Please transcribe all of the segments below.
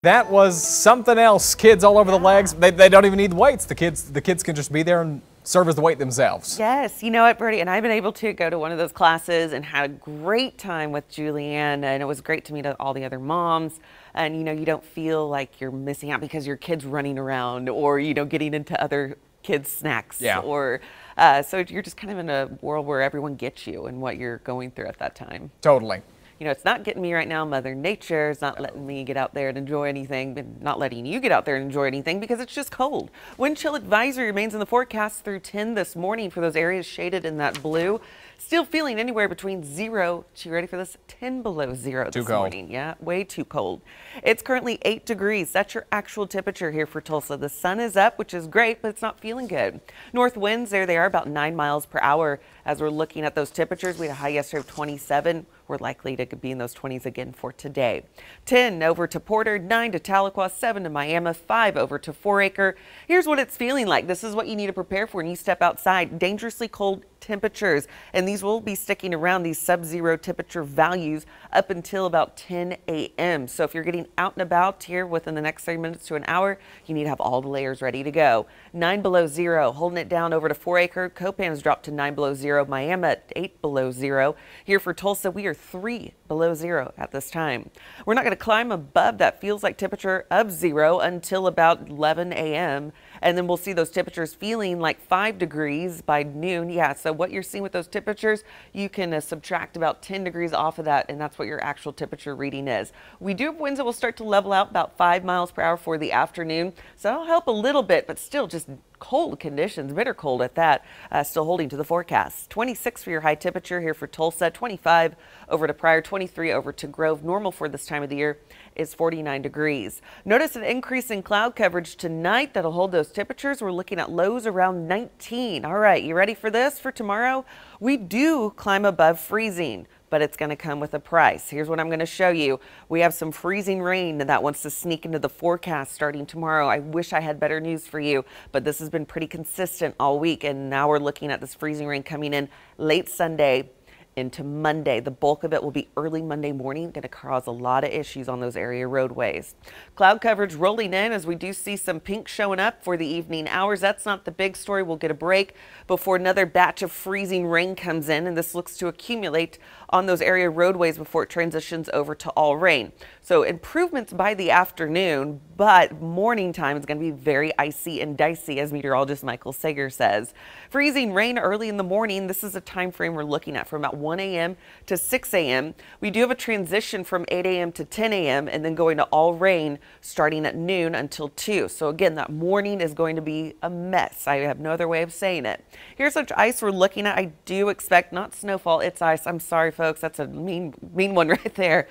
That was something else. Kids all over the legs. They don't even need weights. The kids can just be there and serve as the weight themselves. Yes, you know what, Birdie, and I've been able to go to one of those classes and had a great time with Julianne, and it was great to meet all the other moms. And you know, you don't feel like you're missing out because your kid's running around or getting into other kids' snacks. Yeah. Or so you're just kind of in a world where everyone gets you and what you're going through at that time. Totally. You know, it's not getting me right now. Mother Nature is not letting me get out there and enjoy anything, and not letting you get out there and enjoy anything because it's just cold. Wind chill advisory remains in the forecast through 10 this morning for those areas shaded in that blue. Still feeling anywhere between 0 to, you ready for this, 10 below 0 this morning. Yeah, way too cold. It's currently 8 degrees. That's your actual temperature here for Tulsa. The sun is up, which is great, but it's not feeling good. North winds, there they are, about 9 miles per hour. As we're looking at those temperatures, we had a high yesterday of 27. We're likely to be in those 20s again for today. 10 over to Porter, 9 to Tahlequah, 7 to Miami, 5 over to 4 Acre. Here's what it's feeling like. This is what you need to prepare for when you step outside. Dangerously cold temperatures, and these will be sticking around these sub-zero temperature values up until about 10 a.m. So if you're getting out and about here within the next 30 minutes to an hour, you need to have all the layers ready to go. 9 below 0, holding it down over to 4 Acre. Copan has dropped to 9 below 0. Miami at 8 below 0. Here for Tulsa, we are 3 below 0 at this time. We're not going to climb above that feels like temperature of 0 until about 11 a.m. And then we'll see those temperatures feeling like 5 degrees by noon. Yeah, so what you're seeing with those temperatures, you can subtract about 10 degrees off of that, and that's what your actual temperature reading is. We do have winds that will start to level out about 5 miles per hour for the afternoon, so that'll help a little bit, but still just cold conditions, bitter cold at that, still holding to the forecast. 26 for your high temperature here for Tulsa, 25 over to Pryor, 23 over to Grove. Normal for this time of the year is 49 degrees. Notice an increase in cloud coverage tonight that'll hold those temperatures. We're looking at lows around 19. All right, you ready for this for tomorrow? We do climb above freezing, but it's going to come with a price. Here's what I'm going to show you. We have some freezing rain that wants to sneak into the forecast starting tomorrow. I wish I had better news for you, but this has been pretty consistent all week, and now we're looking at this freezing rain coming in late Sunday into Monday. The bulk of it will be early Monday morning, going to cause a lot of issues on those area roadways. Cloud coverage rolling in as we do see some pink showing up for the evening hours. That's not the big story. We'll get a break before another batch of freezing rain comes in, and this looks to accumulate on those area roadways before it transitions over to all rain. So improvements by the afternoon, but morning time is going to be very icy and dicey, as meteorologist Michael Sager says. Freezing rain early in the morning. This is a time frame we're looking at from about 1 a.m. to 6 a.m. We do have a transition from 8 a.m. to 10 a.m. and then going to all rain starting at noon until 2. So again, that morning is going to be a mess. I have no other way of saying it. Here's such ice we're looking at. I do expect not snowfall, it's ice. I'm sorry, folks. That's a mean one right there.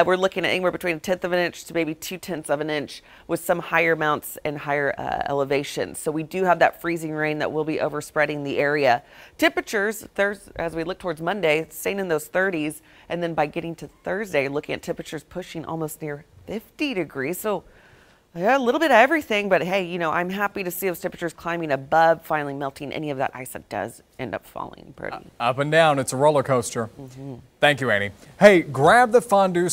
We're looking at anywhere between 1/10 of an inch to maybe 2/10 of an inch with some higher mounts and higher elevations. So we do have that freezing rain that will be overspreading the area. Temperatures, as we look towards Monday, staying in those 30s. And then by getting to Thursday, looking at temperatures pushing almost near 50 degrees. So yeah, a little bit of everything, but hey, you know, I'm happy to see those temperatures climbing above, finally melting any of that ice that does end up falling. Up and down, it's a roller coaster. Thank you, Annie. Hey, grab the fondue.